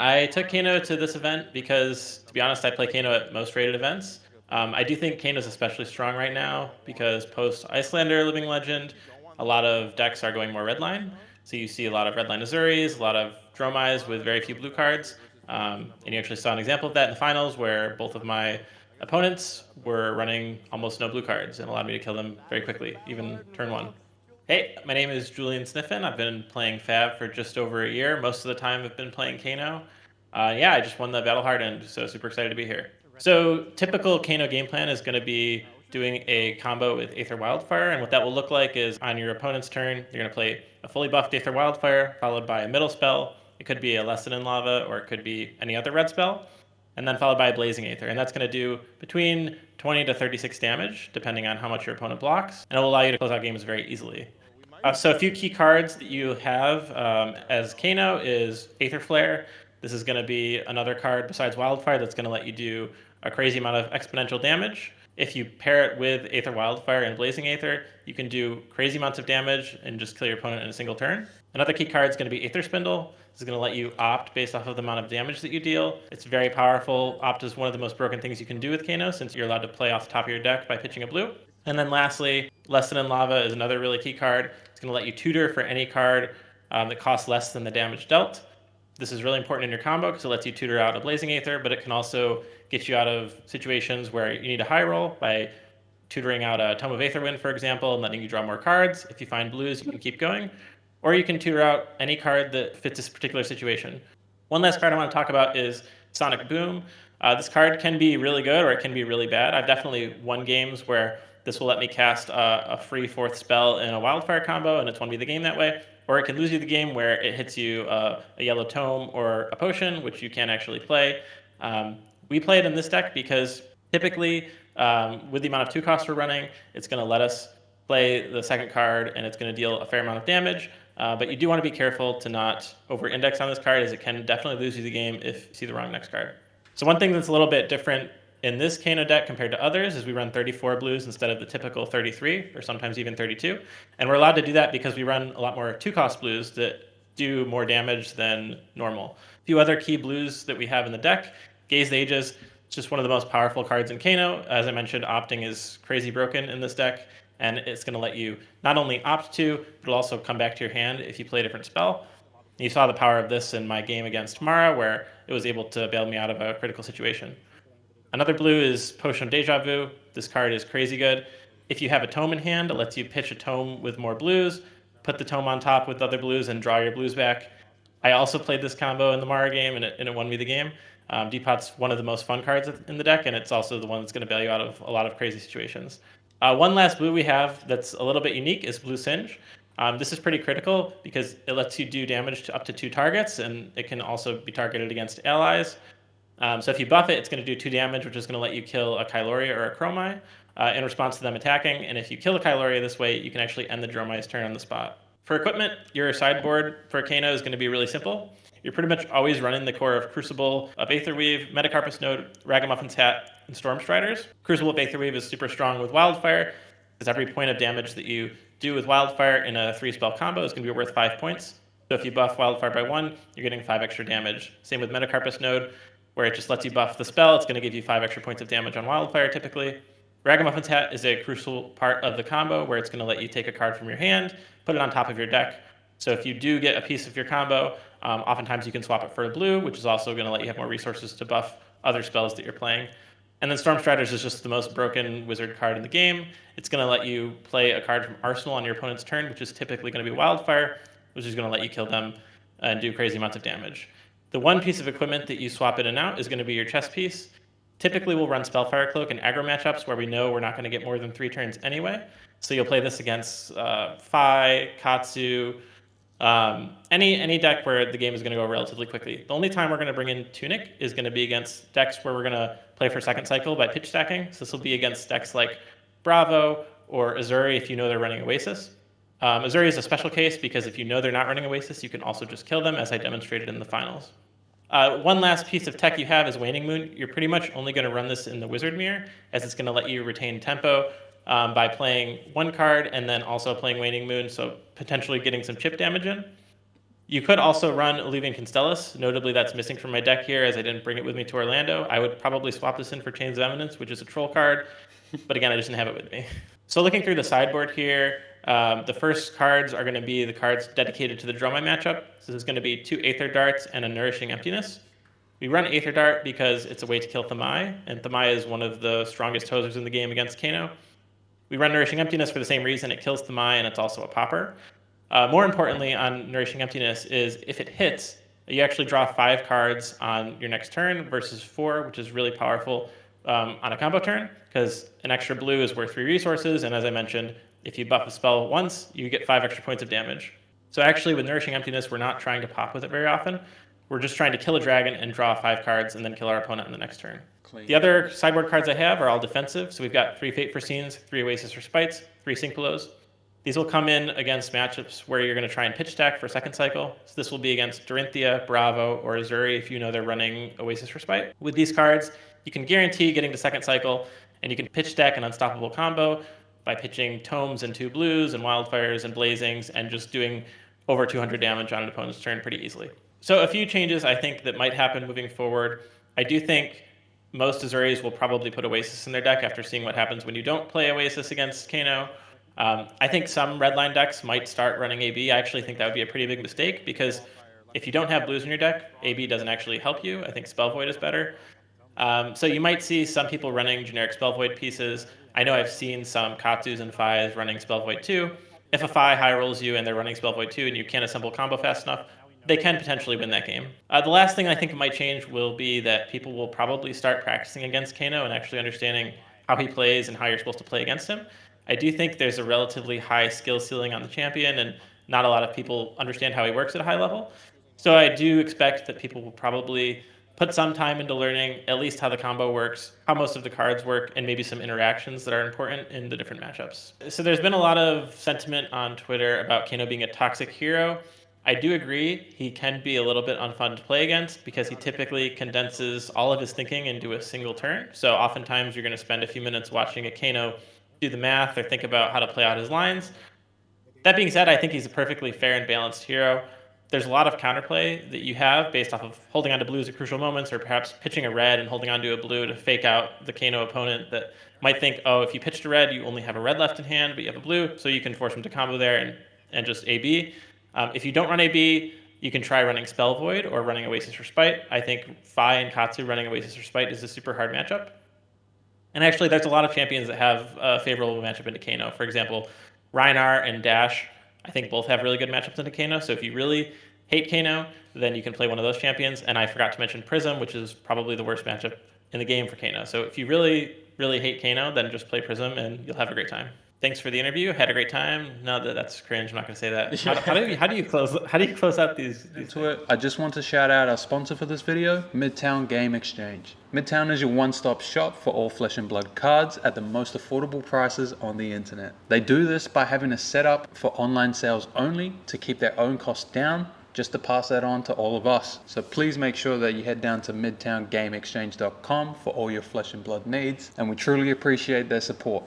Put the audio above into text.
I took Kano to this event because, to be honest, I play Kano at most rated events. I do think Kano is especially strong right now because post Icelander Living Legend, a lot of decks are going more redline. So you see a lot of redline Azuris, a lot of Dromais with very few blue cards. And you actually saw an example of that in the finals where both of my opponents were running almost no blue cards and allowed me to kill them very quickly, even turn one. Hey, my name is Julian Sniffen. I've been playing Fab for just over a year. Most of the time, I've been playing Kano. Yeah, I just won the Battle Hard End, so super excited to be here. So, typical Kano game plan is going to be doing a combo with Aether Wildfire, and what that will look like is on your opponent's turn, you're going to play a fully buffed Aether Wildfire, followed by a middle spell. It could be a Lesson in Lava, or it could be any other red spell, and then followed by a Blazing Aether. And that's going to do between 20 to 36 damage, depending on how much your opponent blocks, and it will allow you to close out games very easily. So a few key cards that you have as Kano is Aether Flare. This is going to be another card besides Wildfire that's going to let you do a crazy amount of exponential damage. If you pair it with Aether Wildfire and Blazing Aether, you can do crazy amounts of damage and just kill your opponent in a single turn. Another key card is going to be Aether Spindle. This is going to let you opt based off of the amount of damage that you deal. It's very powerful. Opt is one of the most broken things you can do with Kano since you're allowed to play off the top of your deck by pitching a blue. And then lastly, Lesson in Lava is another really key card. It's going to let you tutor for any card that costs less than the damage dealt. This is really important in your combo because it lets you tutor out a Blazing Aether, but it can also get you out of situations where you need a high roll by tutoring out a Tome of Aetherwind, for example, and letting you draw more cards. If you find blues, you can keep going. Or you can tutor out any card that fits this particular situation. One last card I want to talk about is Sonic Boom. This card can be really good or it can be really bad. I've definitely won games where this will let me cast a free fourth spell in a Wildfire combo, and it's won me the game that way. Or it can lose you the game where it hits you a yellow tome or a potion, which you can't actually play. We play it in this deck because typically, with the amount of 2 costs we're running, it's going to let us play the second card, and it's going to deal a fair amount of damage. But you do want to be careful to not over-index on this card, as it can definitely lose you the game if you see the wrong next card. So one thing that's a little bit different in this Kano deck compared to others is we run 34 blues instead of the typical 33, or sometimes even 32. And we're allowed to do that because we run a lot more 2-cost blues that do more damage than normal. A few other key blues that we have in the deck, Gaze the Ages, it's just one of the most powerful cards in Kano. As I mentioned, opting is crazy broken in this deck, and it's going to let you not only opt to, but it'll also come back to your hand if you play a different spell. You saw the power of this in my game against Mara, where it was able to bail me out of a critical situation. Another blue is Potion of Deja Vu. This card is crazy good. If you have a tome in hand, it lets you pitch a tome with more blues, put the tome on top with other blues, and draw your blues back. I also played this combo in the Mara game, and it won me the game. Depot's one of the most fun cards in the deck, and it's also the one that's going to bail you out of a lot of crazy situations. One last blue we have that's a little bit unique is Blue Singe. This is pretty critical because it lets you do damage to up to 2 targets, and it can also be targeted against allies. So if you buff it, it's going to do 2 damage, which is going to let you kill a Kyloria or a Chromai in response to them attacking. And if you kill a Kyloria this way, you can actually end the Dromai's turn on the spot. For equipment, your sideboard for Kano is going to be really simple. You're pretty much always running the core of Crucible of Aetherweave, Metacarpus Node, Ragamuffin's Hat, and Stormstriders. Crucible of Aetherweave is super strong with Wildfire, because every point of damage that you do with Wildfire in a 3-spell combo is going to be worth 5 points. So if you buff Wildfire by 1, you're getting 5 extra damage. Same with Metacarpus Node, where it just lets you buff the spell. It's going to give you 5 extra points of damage on Wildfire typically. Ragamuffin's Hat is a crucial part of the combo where it's going to let you take a card from your hand, put it on top of your deck. So if you do get a piece of your combo, oftentimes you can swap it for a blue, which is also going to let you have more resources to buff other spells that you're playing. And then Stormstriders is just the most broken wizard card in the game. It's going to let you play a card from Arsenal on your opponent's turn, which is typically going to be Wildfire, which is going to let you kill them and do crazy amounts of damage. The one piece of equipment that you swap in and out is going to be your chess piece. Typically, we'll run Spellfire Cloak in aggro matchups where we know we're not going to get more than 3 turns anyway. So you'll play this against Fai, Katsu, any deck where the game is going to go relatively quickly. The only time we're going to bring in Tunic is going to be against decks where we're going to play for second cycle by pitch stacking. So this will be against decks like Bravo or Azuri if you know they're running Oasis. Azuri is a special case because if you know they're not running Oasis, you can also just kill them, as I demonstrated in the finals. One last piece of tech you have is Waning Moon. You're pretty much only going to run this in the Wizard Mirror, as it's going to let you retain tempo by playing 1 card and then also playing Waning Moon, so potentially getting some chip damage in. You could also run Olevian Constellus. Notably, that's missing from my deck here as I didn't bring it with me to Orlando. I would probably swap this in for Chains of Eminence, which is a troll card, but again, I just didn't have it with me. So looking through the sideboard here, the first cards are going to be the cards dedicated to the Dromai matchup. So this is going to be 2 Aether Darts and a Nourishing Emptiness. We run Aether Dart because it's a way to kill Thamai, and Thamai is one of the strongest hosers in the game against Kano. We run Nourishing Emptiness for the same reason. It kills Thamai, and it's also a popper. More importantly on Nourishing Emptiness is if it hits, you actually draw 5 cards on your next turn versus 4, which is really powerful on a combo turn, because an extra blue is worth 3 resources, and as I mentioned, if you buff a spell once, you get 5 extra points of damage. So actually with Nourishing Emptiness, we're not trying to pop with it very often. We're just trying to kill a dragon and draw 5 cards and then kill our opponent in the next turn. Clean. The other sideboard cards I have are all defensive. So we've got 3 Fate Foreseens, 3 Oasis Respites, 3 Synchrolos. These will come in against matchups where you're going to try and pitch stack for second cycle. So this will be against Dorinthia, Bravo, or Azuri if you know they're running Oasis Respite. With these cards, you can guarantee getting to second cycle, and you can pitch stack an unstoppable combo by pitching Tomes and 2 blues and Wildfires and Blazings and just doing over 200 damage on an opponent's turn pretty easily. So a few changes I think that might happen moving forward. I do think most Azuris will probably put Oasis in their deck after seeing what happens when you don't play Oasis against Kano. I think some redline decks might start running AB. I actually think that would be a pretty big mistake because if you don't have blues in your deck, AB doesn't actually help you. I think Spell Void is better. So you might see some people running generic Spell Void pieces. I know I've seen some Katsus and Fais running Spell Void 2. If a Fai high rolls you and they're running Spell Void 2 and you can't assemble combo fast enough, they can potentially win that game. The last thing I think might change will be that people will probably start practicing against Kano and actually understanding how he plays and how you're supposed to play against him. I do think there's a relatively high skill ceiling on the champion, and not a lot of people understand how he works at a high level. So I do expect that people will probably put some time into learning at least how the combo works, how most of the cards work, and maybe some interactions that are important in the different matchups. So there's been a lot of sentiment on Twitter about Kano being a toxic hero. I do agree he can be a little bit unfun to play against because he typically condenses all of his thinking into a single turn. So oftentimes you're going to spend a few minutes watching a Kano do the math or think about how to play out his lines. That being said, I think he's a perfectly fair and balanced hero. There's a lot of counterplay that you have based off of holding on to blues at crucial moments or perhaps pitching a red and holding on to a blue to fake out the Kano opponent that might think, oh, if you pitched a red, you only have a red left in hand, but you have a blue, so you can force him to combo there and just AB. If you don't run AB, you can try running Spell Void or running Oasis Respite. I think Fai and Katsu running Oasis Respite is a super hard matchup. And actually, there's a lot of champions that have a favorable matchup into Kano. For example, Rhinar and Dash, I think both have really good matchups into Kano. So if you really hate Kano, then you can play one of those champions. And I forgot to mention Prism, which is probably the worst matchup in the game for Kano. So if you really, really hate Kano, then just play Prism and you'll have a great time. Thanks for the interview. Had a great time. No, that's cringe. I'm not going to say that. How do you close out these? I just want to shout out our sponsor for this video, Midtown Game Exchange. Midtown is your one-stop shop for all Flesh and Blood cards at the most affordable prices on the internet. They do this by having a setup for online sales only to keep their own costs down, just to pass that on to all of us. So please make sure that you head down to midtowngameexchange.com for all your Flesh and Blood needs, and we truly appreciate their support.